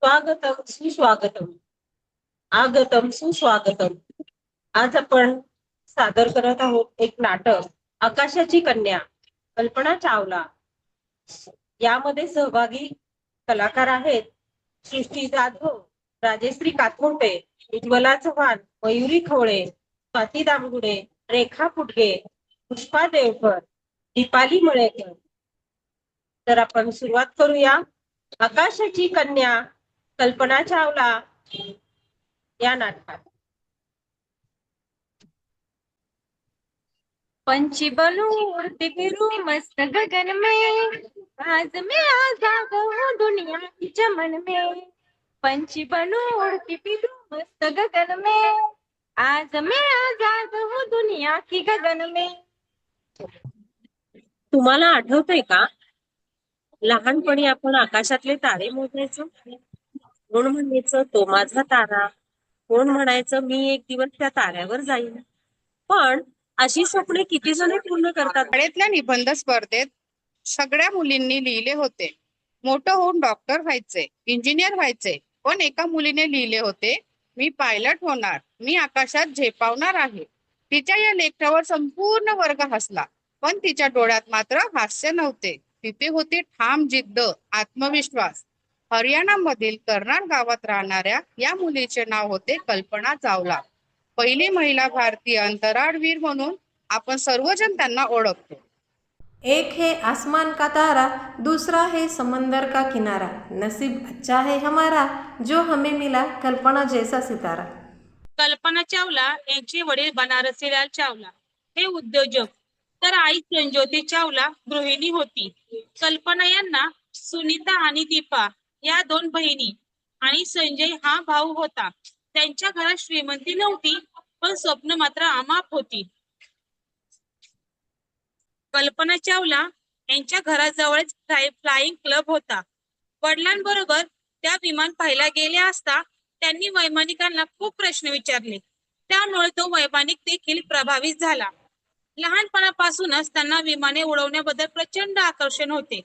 स्वागतम सुस्वागतम. आगतम सुस्वागतम. आज आपण सादर करत आहोत एक नाटक, आकाशाची कन्या. कल्पना चावला. यामध्ये सहभागी कलाकार आहेत सृष्टी जाधव, राजेश्री कातमोटे, उज्ज्वला चव्हाण, मयुरी खवळे, स्वाती दामगुडे, रेखा फुटगे, पुष्पा देवकर, दीपाली मळेकर. तर आपण सुरुवात करूया. आकाशाची कन्या, कल्पना चावला या नाटकात. पंछी बनूं उड़ती फिरूं मस्त गगन में, आज मैं आजाद हूँ दुनिया की चमन में। पंछी बनूं उड़ती फिरूं मस्त गगन में, आज मैं आजाद हूँ दुनिया की गगन में। तुम्हाला आठवतंय का, लहानपणी आपण आकाशातले तारे मोजायचो. कोण म्हणायचं तो माझा तारा, कोण म्हणायचं मी एक दिवस त्या ताऱ्यावर जाईन. पण अशी स्वप्ने किती जण पूर्ण करतात. शाळेतल्या निबंध स्पर्धेत सगळ्या मुलींनी लिहिले होते, मोठं होऊन डॉक्टर व्हायचे, इंजिनियर व्हायचे. पण एका मुलीने लिहिले होते, मी पायलट होणार, मी आकाशात झेपावणार आहे. तिच्या या लेखावर संपूर्ण वर्ग हसला, पण तिच्या डोळ्यात मात्र हास्य नव्हते. तिथे होती ठाम जिद्द, आत्मविश्वास. हरियाणा मधील कर्नाल गावात राहणाऱ्या या मुलीचे नाव होते कल्पना चावला. पहिली महिला भारतीय अंतराळवीर म्हणून आपण सर्वजण त्यांना ओळखतो. एक है आसमान का तारा, दूसरा है समंदर का किनारा, नसीब अच्छा है हमारा जो हमें मिला कल्पना जैसा सितारा. कल्पना चावला यांचे वडील बनारसीलाल चावला हे उद्योजक, तर आई संज्योती चावला गृहिणी होती. कल्पना यांना सुनीता आणि दीपा या दोन बहिणी आणि संजय हा भाऊ होता. त्यांच्या घरात श्रीमंती नव्हती, पण स्वप्न मात्र अमाप होती. कल्पना चावला यांच्या घराजवळच फ्लाइंग क्लब होता. वडिलांबरोबर त्या विमान पाहायला गेले असता त्यांनी वैमानिकांना खूप प्रश्न विचारले, त्यामुळे तो वैमानिक देखील प्रभावित झाला. लहानपणापासूनच त्यांना विमाने उडवण्याबद्दल प्रचंड आकर्षण होते.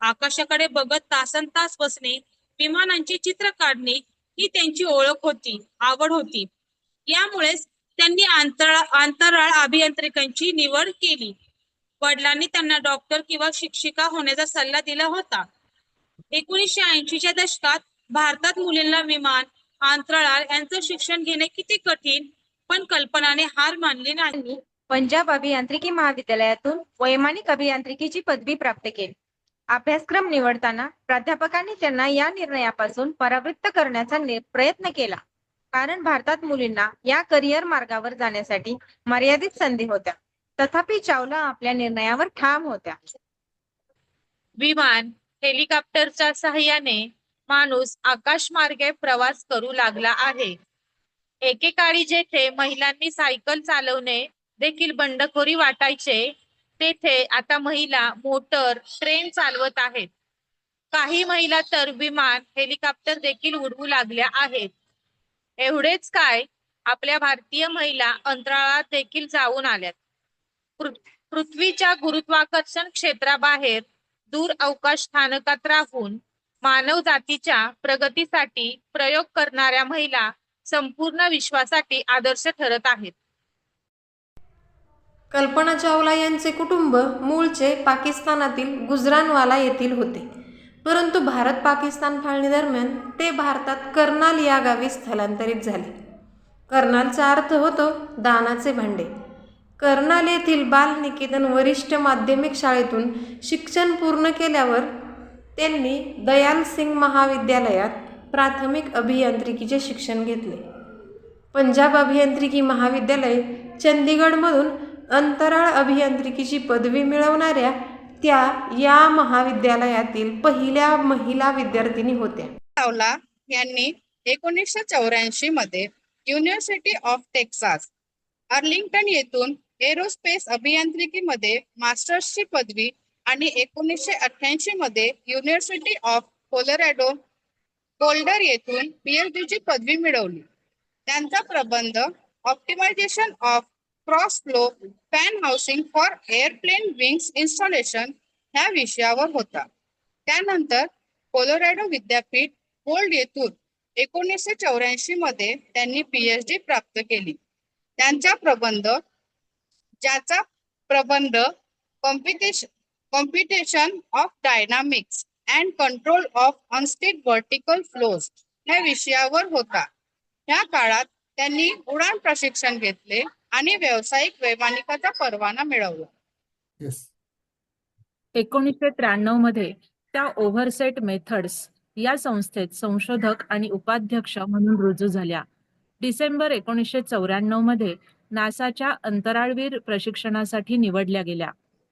आकाशाकडे बघत तासनतास बसणे, विमानांची चित्र काढणे ही त्यांची ओळख होती, आवड होती. यामुळेच त्यांनी अंतराळ अभियांत्रिकांची निवड केली. वडिलांनी त्यांना डॉक्टर किंवा शिक्षिका होण्याचा सल्ला दिला होता. 1980च्या दशकात भारतात मुलींना विमान, अंतराळ यांचं शिक्षण घेणे किती कठीण, पण कल्पनाने हार मानली नाही. पंजाब अभियांत्रिकी महाविद्यालयातून वैमानिक अभियांत्रिकीची पदवी प्राप्त केली. अभ्यासक्रम निवडताना प्राध्यापकांनी त्यांना या निर्णयापासून परावृत्त करण्याचा प्रयत्न केला, कारण भारतात मुलींना या करिअर मार्गावर जाण्यासाठी मर्यादित संधी होत्या. तथापि चावला आपल्या निर्णयावर ठाम होत्या. विमान, हेलिकॉप्टरच्या सहाय्याने माणूस आकाशमार्गे प्रवास करू लागला आहे. एकेकाळी जेथे महिलांनी सायकल चालवणे देखील बंडखोरी वाटायचे, तेथे आता महिला मोटर, ट्रेन चालवत आहेत. काही महिला तर विमान, हेलिकॉप्टर देखील उडवू लागल्या आहेत. एवढेच काय, आपल्या भारतीय महिला अंतराळात देखील जाऊन आल्यात. पृथ्वीच्या गुरुत्वाकर्षण क्षेत्राबाहेर दूर अवकाश स्थानकात राहून मानव जातीच्या प्रगतीसाठी प्रयोग करणाऱ्या महिला संपूर्ण विश्वासाठी आदर्श ठरत आहेत. कल्पना चावला यांचे कुटुंब मूळचे पाकिस्तानातील गुजरानवाला येथील होते, परंतु भारत पाकिस्तान फाळणी दरम्यान ते भारतात कर्नाल या गावी स्थलांतरित झाले. कर्नालचा अर्थ होतो दानाचे भांडे. कर्नाल येथील बाल निकेतन वरिष्ठ माध्यमिक शाळेतून शिक्षण पूर्ण केल्यावर त्यांनी दयाल सिंग महाविद्यालयात प्राथमिक अभियांत्रिकीचे शिक्षण घेतले. पंजाब अभियांत्रिकी महाविद्यालय चंदीगडमधून अंतराळ अभियांत्रिकीची पदवी मिळवणाऱ्या त्या या महाविद्यालयातील पहिल्या महिला विद्यार्थिनी होत्या. चावला यांनी 1984 मध्ये युनिव्हर्सिटी ऑफ टेक्सास अर्लिंग्टन येथून एरोस्पेस अभियांत्रिकीमध्ये मास्टर्सची पदवी आणि 1988 मध्ये युनिव्हर्सिटी ऑफ कोलोरॅडो बोल्डर येथून पीएचडीची पदवी मिळवली. त्यांचा प्रबंध optimization of cross flow fan housing for airplane wings installation ह्या विषयावर होता. त्यानंतर कोलोरॅडो विद्यापीठ बोल्ड येथून 1984 मध्ये त्यांनी PhD प्राप्त केली. ज्याचा प्रबंध competition of dynamics and control of unsteady vertical flows या विषयावर होता. या काळात त्यांनी उडान प्रशिक्षण घेतले आणि व्यावसायिक वैमानिकाचा परवाना मिळवला. 1993 मध्ये त्या ओव्हरसेट मेथड्स या संस्थेत संशोधक आणि उपाध्यक्ष म्हणून रुजू झाल्या. डिसेंबर 1994 मध्ये नासाच्या अंतराळवीर प्रशिक्षणासाठी निवडल्या गेल्या.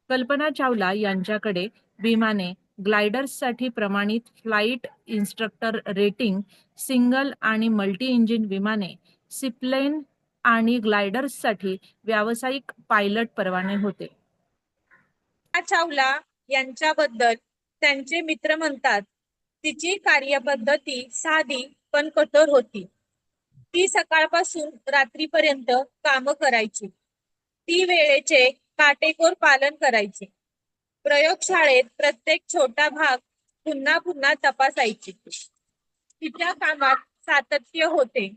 कल्पना चावला यांच्याकडे विमाने, ग्लायडर्ससाठी प्रमाणित फ्लाईट इन्स्ट्रक्टर रेटिंग, सिंगल आणि मल्टी इंजिन विमाने, सिप्लेन आणि ग्लायडर्ससाठी व्यावसायिक पायलट परवाने होते. चावला यांच्याबद्दल त्यांचे मित्र म्हणतात, तिची कार्यपद्धती साधी पण कठोर होती. ती सकाळपासून रात्रीपर्यंत काम करायची. ती वेळेचे काटेकोर पालन करायची. प्रयोगशाळेत प्रत्येक छोटा भाग पुन्हा पुन्हा तपासायची. तिच्या कामात सातत्य होते.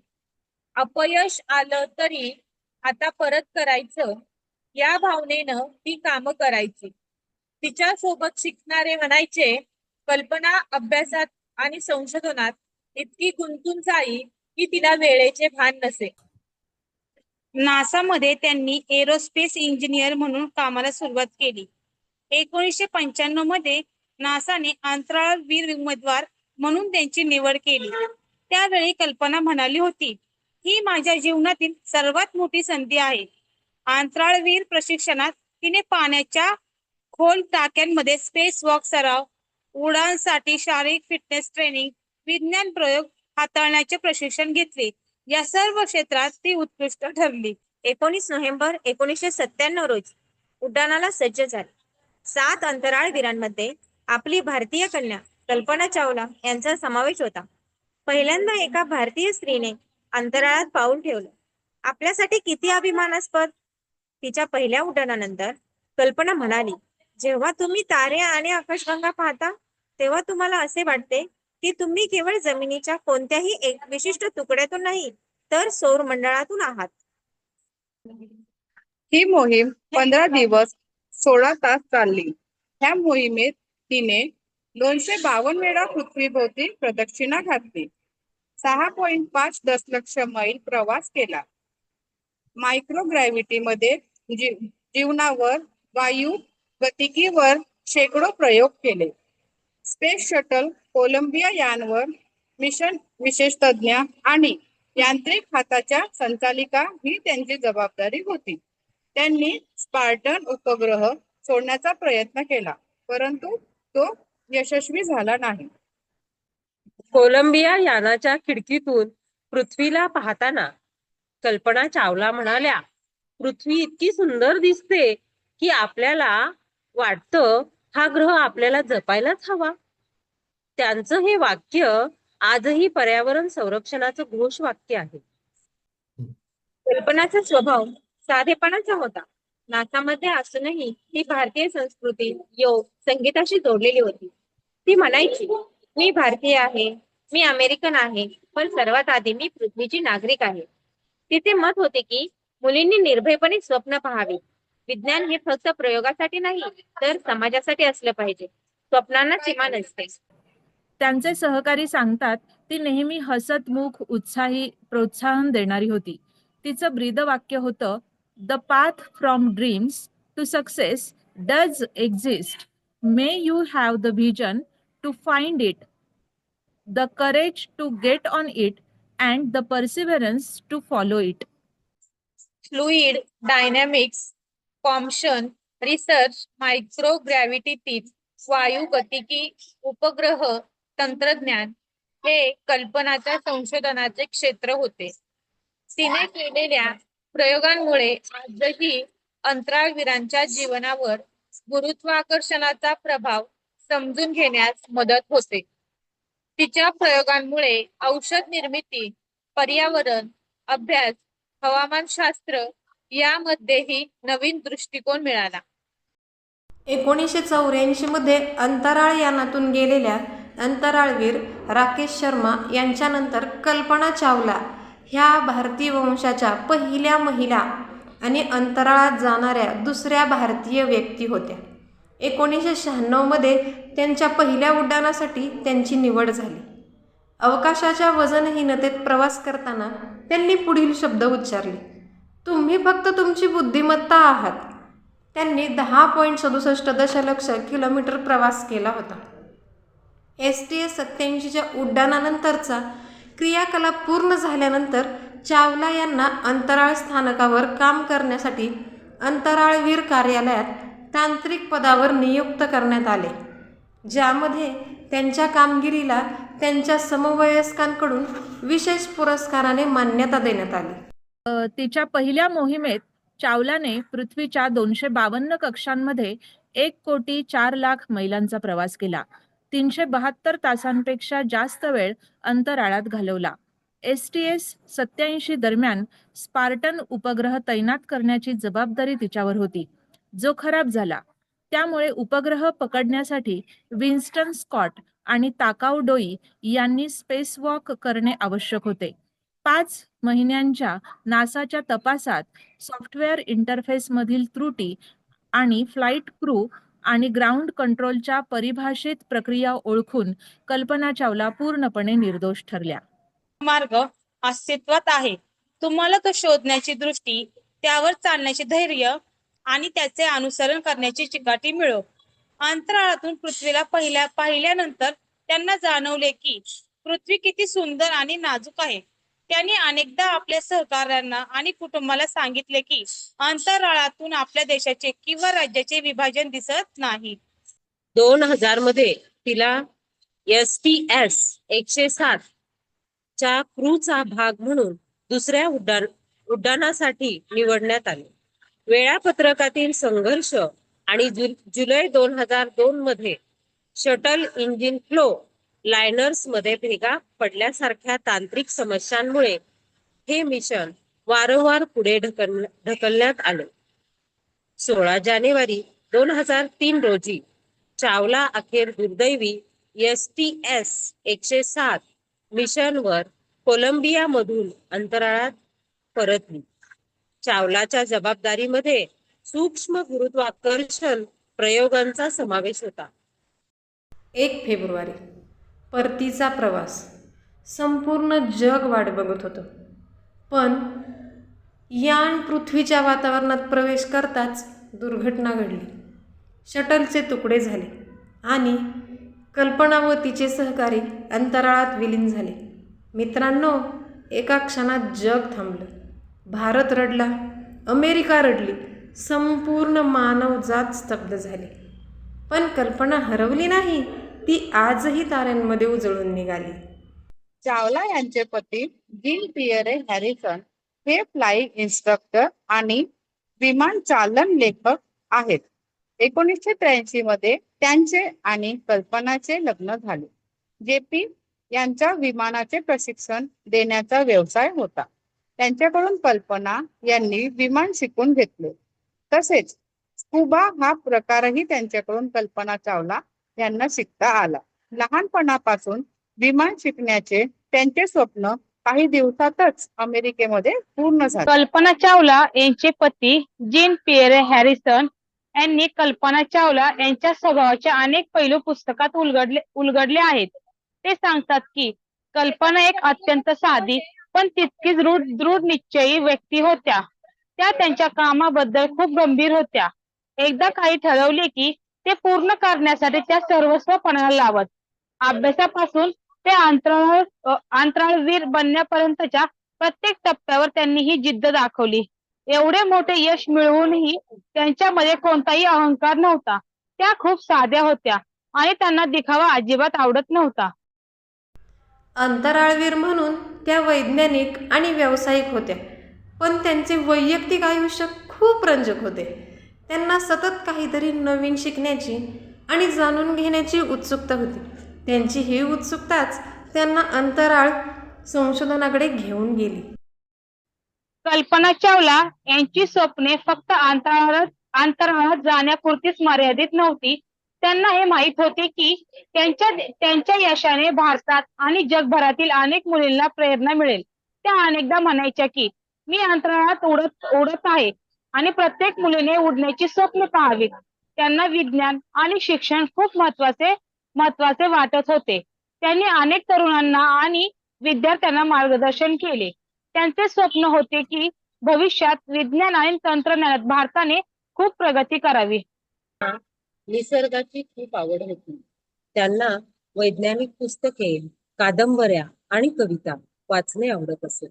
अपयश आलं तरी आता परत करायचं या भावनेनं ती काम करायची. तिच्या सोबत शिकणारे म्हणायचे, कल्पना अभ्यासात आणि संशोधनात इतकी गुंतून जाई की तिला वेळेचे भान नसे. नासामध्ये त्यांनी एरोस्पेस इंजिनियर म्हणून कामाला सुरुवात केली. 1995 मध्ये नासाने अंतराळवीर उमेदवार म्हणून त्यांची निवड केली. त्यावेळी कल्पना म्हणाली होती, ही माझ्या जीवनातील सर्वात मोठी संधी आहे. अंतराळवीर प्रशिक्षणात तिने पाण्याच्या खोल टाक्यांमध्ये स्पेस वॉक सराव, उडानसाठी शारीरिक फिटनेस ट्रेनिंग, विज्ञान प्रयोग हाताळण्याचे प्रशिक्षण घेतले. या सर्व क्षेत्रात ती उत्कृष्ट ठरली. 19 नोव्हेंबर 1997 रोजी उड्डाणाला सज्ज झाली. 7 अंतराळवीरांमध्ये आपली भारतीय कन्या कल्पना चावला यांचा समावेश होता. पहिल्यांदा एका भारतीय स्त्रीने अंतराळात पाऊल ठेवलं. आपल्यासाठी किती अभिमानास्पद. तिच्या पहिल्या उड्डाणानंतर कल्पना म्हणाली, जेव्हा तुम्ही तारे आणि आकाशगंगा पाहता तेव्हा तुम्हाला असे वाटते की तुम्ही केवळ जमिनीच्या कोणत्याही एक विशिष्ट तुकड्यातून नाही तर सौर मंडळातून आहात. ही मोहीम 15 दिवस 16 तास चालली. ह्या मोहिमेत तिने 252 वेळा पृथ्वीभोवती प्रदक्षिणा घातली. 6.5 दशलक्ष मैल प्रवास केला. मायक्रोग्रॅव्हिटी मध्ये जीवनावर, वायू गतिकीवर शेकडो प्रयोग केले. स्पेस शटल कोलंबिया यानवर मिशन विशेष तज्ञ आणि यांत्रिक हाताच्या संचालिका ही त्यांची जबाबदारी होती. त्यांनी स्पार्टन उपग्रह सोडण्याचा प्रयत्न केला, परंतु तो यशस्वी झाला नाही. कोलंबिया यानाच्या खिडकीतून पृथ्वीला पाहताना कल्पना चावला म्हणाल्या, पृथ्वी इतकी सुंदर दिसते की आपल्याला वाटतं हा ग्रह आपल्याला जपायलाच हवा. त्यांचं हे वाक्य आजही पर्यावरण संरक्षणाचं घोष वाक्य आहे. कल्पनाचा स्वभाव साधेपणाचा होता. नासामध्ये असूनही ती भारतीय संस्कृती, योग, संगीताशी जोडलेली होती. ती म्हणायची, मी भारतीय आहे, मी अमेरिकन आहे, पण सर्वात आधी मी पृथ्वीची नागरिक आहे. तिचे मत होते की मुलींनी निर्भयपणे स्वप्न पाहावे. विज्ञान हे फक्त प्रयोगासाठी नाही तर समाजासाठी असलं पाहिजे. स्वप्नांना सीमा नसते. त्यांचे सहकारी सांगतात, ती नेहमी हसतमुख, उत्साही, प्रोत्साहन देणारी होती. तिचं ब्रीदवाक्य होतं, the path from dreams to success does exist. May you have the vision to find it, the courage to get on it and the perseverance to follow it. Fluid dynamics, combustion research, microgravity टीप, वायू गतिकी, उपग्रह तंत्रज्ञान हे कल्पनाच्या संशोधनाचे क्षेत्र होते. तिने केलेल्या प्रयोगांमुळे आजही अंतराळवीरांच्या जीवनावर गुरुत्वाकर्षणाचा प्रभाव समजून घेण्यास मदत होते. तिच्या प्रयोगांमुळे औषध निर्मिती, पर्यावरण अभ्यास, हवामानशास्त्र यामध्येही नवीन दृष्टिकोन मिळाला. 1984 मध्ये अंतराळ यानातून गेलेल्या अंतराळवीर राकेश शर्मा यांच्यानंतर कल्पना चावला ह्या भारतीय वंशाच्या पहिल्या महिला आणि अंतराळात जाणाऱ्या दुसऱ्या भारतीय व्यक्ती होत्या. 1996मध्ये त्यांच्या पहिल्या उड्डाणासाठी त्यांची निवड झाली. अवकाशाच्या वजनहीनतेत प्रवास करताना त्यांनी पुढील शब्द उच्चारले, तुम्ही फक्त तुमची बुद्धिमत्ता आहात. त्यांनी 10.67 दशलक्ष किलोमीटर प्रवास केला होता. STS-87च्या उड्डाणानंतरचा क्रियाकलाप पूर्ण झाल्यानंतर चावला यांना अंतराळ स्थानकावर काम करण्यासाठी अंतराळवीर कार्यालयात तांत्रिक पदावर नियुक्त करण्यात आले, ज्यामध्ये त्यांच्या कामगिरीला त्यांच्या समवयस्कांकडून विशेष पुरस्काराने मान्यता देण्यात आली. तिच्या पहिल्या मोहिमेत चावलाने पृथ्वीच्या 252 कक्षांमध्ये 1,04,00,000 मैलांचा प्रवास केला. 372 तासांपेक्षा जास्त वेळ अंतराळात घालवला. STS-87 दरम्यान स्पार्टन उपग्रह तैनात करण्याची जबाबदारी तिच्यावर होती, जो खराब झाला. त्यामुळे उपग्रह पकडण्यासाठी विन्स्टन स्कॉट आणि ताकाऊ डोई यांनी स्पेसवॉक करणे आवश्यक होते. 5 महिन्यांच्या नासाच्या तपासात सॉफ्टवेअर इंटरफेसमधील त्रुटी आणि फ्लाईट क्रू आणि ग्राउंड कंट्रोलच्या परिभाषित प्रक्रिया ओळखून कल्पना चावला पूर्णपणे निर्दोष ठरल्या. मार्ग अस्तित्वात आहे. तुम्हाला तो शोधण्याची दृष्टी, त्यावर चालण्याचे धैर्य आणि त्याचे अनुसरण करण्याची चिकाटी मिळो. अंतराळातून पृथ्वीला पाहिल्यानंतर त्यांना जाणवले की पृथ्वी किती सुंदर आणि नाजूक आहे. त्यांनी अनेकदा आपल्या सहकाऱ्यांना आणि कुटुंबाला सांगितले की अंतराळातून आपल्या देशाचे किंवा राज्याचे विभाजन दिसत नाही. 2000 मध्ये तिला STS-107 च्या क्रूचा भाग म्हणून दुसऱ्या उड्डाणासाठी निवडण्यात आले. वेळापत्रकातील संघर्ष आणि जुलै 2002 मध्ये शटल इंजिन फ्लो लायनर्स मध्ये भेगा पडल्यासारख्या तांत्रिक समस्यांमुळे हे मिशन वारंवार पुढे ढकलण्यात आले. 16 जानेवारी 2003 रोजी चावला अखेर दुर्दैवी STS-107 मिशनवर कोलंबिया मधून अंतराळात परतली. चावलाच्या जबाबदारीमध्ये सूक्ष्म गुरुत्वाकर्षण प्रयोगांचा समावेश होता. 1 फेब्रुवारी परतीचा प्रवास. संपूर्ण जग वाट बघत होतं, पण यान पृथ्वीच्या वातावरणात प्रवेश करताच दुर्घटना घडली. शटलचे तुकडे झाले आणि कल्पना व तिचे सहकारी अंतराळात विलीन झाले. मित्रांनो, एका क्षणात जग थांबलं. भारत रडला, अमेरिका रडली, संपूर्ण मानवजात स्तब्ध झाली. पण कल्पना हरवली नाही. ती आजही ताऱ्यांमध्ये उजळून निघाली. चावला यांचे पती जीन पियरे हॅरिसन हे फ्लाइंग इन्स्ट्रक्टर आणि विमान चालन लेखक आहेत. 1983 मध्ये त्यांचे आणि कल्पनाचे लग्न झाले. JP यांचा विमानाचे प्रशिक्षण देण्याचा व्यवसाय होता. त्यांच्याकडून कल्पना यांनी विमान शिकून घेतले. तसेच स्कुबा हा प्रकारही त्यांच्याकडून कल्पना चावला यांना शिकता आला. लहानपणापासून विमान शिकण्याचे त्यांचे स्वप्न काही दिवसातच अमेरिकेमध्ये पूर्ण झाले. कल्पना चावला यांचे पती जीन पियरे हॅरिसन यांनी कल्पना चावला यांच्या स्वभावाचे अनेक पैलू पुस्तकात उलगडले आहेत. ते सांगतात की कल्पना एक अत्यंत साधी पण तितकीच दृढ निश्चयी व्यक्ती होत्या. त्या त्यांच्या कामाबद्दल खूप गंभीर होत्या. एकदा काही ठरवले की ते पूर्ण करण्यासाठी त्या सर्वस्व पणाला लावत. अभ्यासापासून ते अंतराळवीर बनण्यापर्यंतच्या प्रत्येक टप्प्यावर त्यांनी ही जिद्द दाखवली. एवढे मोठे यश मिळवूनही त्यांच्यामध्ये कोणताही अहंकार नव्हता. त्या खूप साध्या होत्या आणि त्यांना दिखावा अजिबात आवडत नव्हता. अंतराळवीर म्हणून त्या वैज्ञानिक आणि व्यावसायिक होत्या, पण त्यांचे वैयक्तिक आयुष्य खूप रंजक होते. त्यांना सतत काहीतरी नवीन शिकण्याची आणि जाणून घेण्याची उत्सुकता होती. त्यांची ही उत्सुकताच त्यांना अंतराळ संशोधनाकडे घेऊन गेली. कल्पना चावला यांची स्वप्ने फक्त अंतराळात जाण्यापुरतीच मर्यादित नव्हती. त्यांना हे माहित होते की त्यांच्या यशाने भारतात आणि जगभरातील अनेक मुलींना प्रेरणा मिळेल. त्या अनेकदा म्हणायच्या की मी अंतराळात उडत आहे आणि प्रत्येक मुलीने उडण्याची स्वप्न पाहावीत. त्यांना विज्ञान आणि शिक्षण खूप महत्वाचे वाटत होते. त्यांनी अनेक तरुणांना आणि विद्यार्थ्यांना मार्गदर्शन केले. त्यांचे स्वप्न होते की भविष्यात विज्ञान आणि तंत्रज्ञानात भारताने खूप प्रगती करावी. निसर्गाची खूप आवड होती. त्यांना वैज्ञानिक पुस्तके, कादंबऱ्या आणि कविता वाचणे आवडत असे.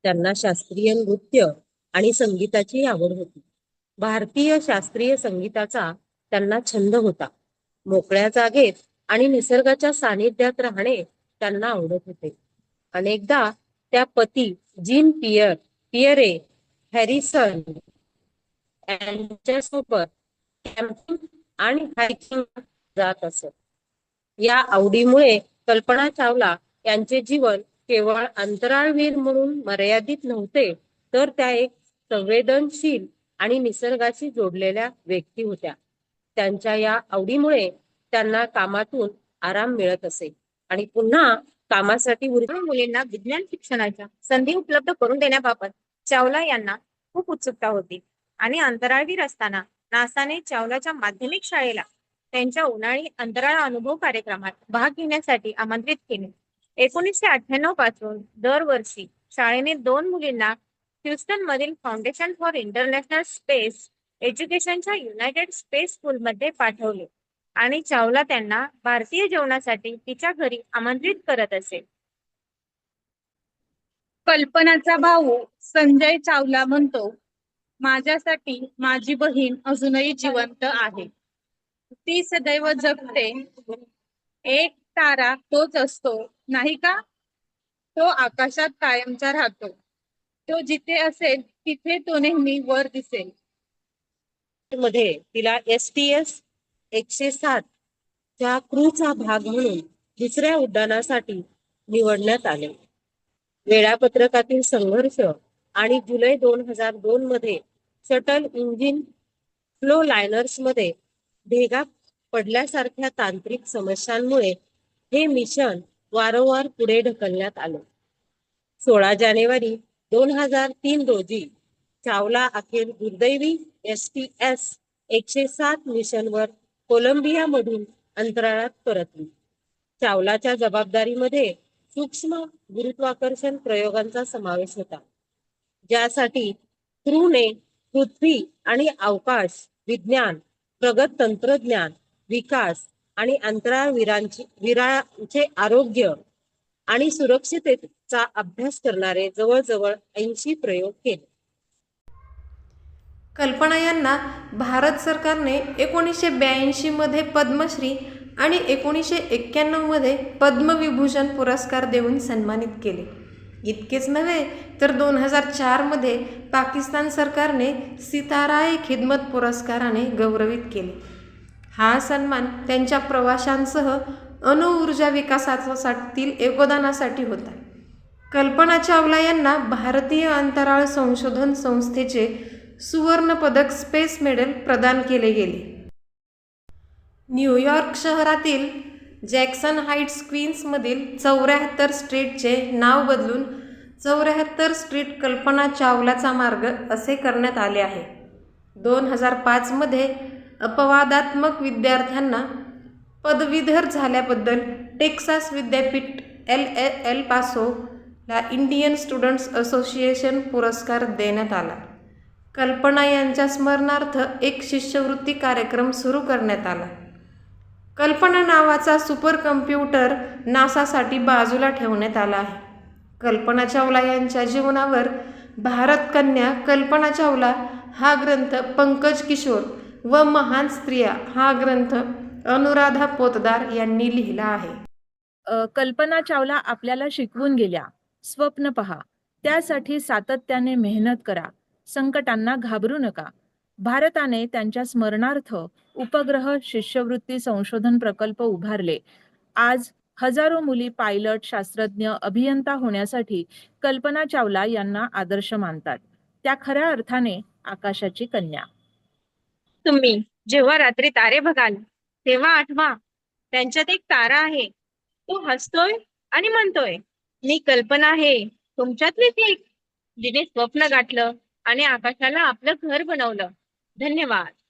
त्यांना शास्त्रीय नृत्य आणि संगीताची आवड होती. भारतीय शास्त्रीय संगीताचा त्यांना छंद होता. मोकळ्या जागेत आणि निसर्गाच्या सानिध्यात राहणे त्यांना आवडत होते. अनेकदा त्या पती पियरे हॅरिसन यांच्यासोबत कॅम्पिंग आणि हायकिंग जात असत. या आवडीमुळे कल्पना चावला यांचे जीवन केवळ अंतराळवीर म्हणून मर्यादित नव्हते, तर त्या एक संवेदनशील आणि निसर्गाशी जोडलेल्या व्यक्ती होत्या. त्यांच्या या आवडीमुळे त्यांना कामातून आराम मिळत असे आणि पुन्हा कामासाठी मुलींना विज्ञान शिक्षणाच्या संधी उपलब्ध करून देण्याबाबत चावला यांना खूप उत्सुकता होती आणि अंतराळवीर असताना नासाने चावलाच्या माध्यमिक शाळेला त्यांच्या उन्हाळी अंतराळ अनुभव कार्यक्रमात भाग घेण्यासाठी आमंत्रित केले. 1998 पासून दरवर्षी शाळेने 2 मुलींना ह्युस्टन मधील फाउंडेशन फॉर इंटरनॅशनल स्पेस एज्युकेशनच्या युनायटेड स्पेस स्कूलमध्ये पाठवले आणि चावला त्यांना भारतीय जेवणासाठी तिच्या घरी आमंत्रित करत असे. कल्पनाचा भाऊ संजय चावला म्हणतो, माझ्यासाठी माझी बहीण अजूनही जिवंत आहे. ती सदैव जगते. एक तारा तोच असतो नाही का? तो आकाशात कायमचा राहतो. तो जिथे असेल तिथे तो नेहमी वर दिसेल. मध्ये तिला STS 107 च्या क्रूचा भाग म्हणून दुसऱ्या उड्डाणासाठी निवडण्यात आले. वेळापत्रकातील संघर्ष आणि जुलै 2002 मध्ये शटल इंजिन फ्लो लायनर्स मध्ये भेगा पडल्यासारख्या तांत्रिक समस्यांमुळे हे मिशन वारंवार पुढे ढकलण्यात आले. 16 जानेवारी 2003 रोजी चावला अखेर दुर्दैवी STS 107 मिशनवर कोलंबिया मधून अंतराळात परतली. चावलाच्या जबाबदारीमध्ये सूक्ष्म गुरुत्वाकर्षण प्रयोगांचा समावेश होता, ज्यासाठी क्रूने पृथ्वी आणि अवकाश विज्ञान, प्रगत तंत्रज्ञान विकास आणि अंतराळवीरांचे आरोग्य आणि सुरक्षिततेचा अभ्यास करणारे जवळजवळ 80 प्रयोग केले. कल्पना यांना भारत सरकारने 1982 मध्ये पद्मश्री आणि 1991 मध्ये पद्मविभूषण पुरस्कार देऊन सन्मानित केले. इतकेच नव्हे तर 2004 मध्ये पाकिस्तान सरकारने सितारा-ए खिदमत पुरस्काराने गौरवित केले. हा सन्मान त्यांच्या प्रवाशांसह अणुऊर्जा विकासातील योगदानासाठी होता. कल्पना चावला यांना भारतीय अंतराळ संशोधन संस्थेचे सुवर्ण पदक स्पेस मेडल प्रदान केले गेले. न्यूयॉर्क शहरातील जॅक्सन हाईट्स क्वीन्समधील 74 स्ट्रीटचे नाव बदलून 74 स्ट्रीट कल्पना चावलाचा मार्ग असे करण्यात आले आहे. 2005 मध्ये अपवादात्मक विद्यार्थ्यांना पदवीधर झाल्याबद्दल टेक्सास विद्यापीठ एल पासोला इंडियन स्टुडंट्स असोसिएशन पुरस्कार देण्यात आला. कल्पना यांच्या स्मरणार्थ एक शिष्यवृत्ती कार्यक्रम सुरू करण्यात आला. कल्पना नावाचा सुपर कम्प्युटर नासासाठी बाजूला ठेवण्यात आला आहे. कल्पना चावला यांच्या जीवनावर भारत कन्या कल्पना चावला हा ग्रंथ पंकज किशोर व महान स्त्रिया हा ग्रंथ अनुराधा पोतदार यांनी लिहिला आहे. कल्पना चावला आपल्याला शिकवून गेल्या, स्वप्न पहा, त्यासाठी सातत्याने मेहनत करा, संकटांना घाबरू नका. भारताने त्यांच्या स्मरणार्थ उपग्रह शिष्यवृत्ती संशोधन प्रकल्प उभारले. आज हजारो मुली पायलट, शास्त्रज्ञ, अभियंता होण्यासाठी कल्पना चावला यांना आदर्श मानतात. त्या खऱ्या अर्थाने आकाशाची कन्या. तुम्ही जेव्हा रात्री तारे बघाल तेव्हा आठवा, त्यांच्यात एक तारा आहे. तो हसतोय आणि म्हणतोय, मी कल्पना आहे, तुमच्यातलीच एक, जिने स्वप्न गाठलं आणि आकाशाला आपलं घर बनवलं. धन्यवाद.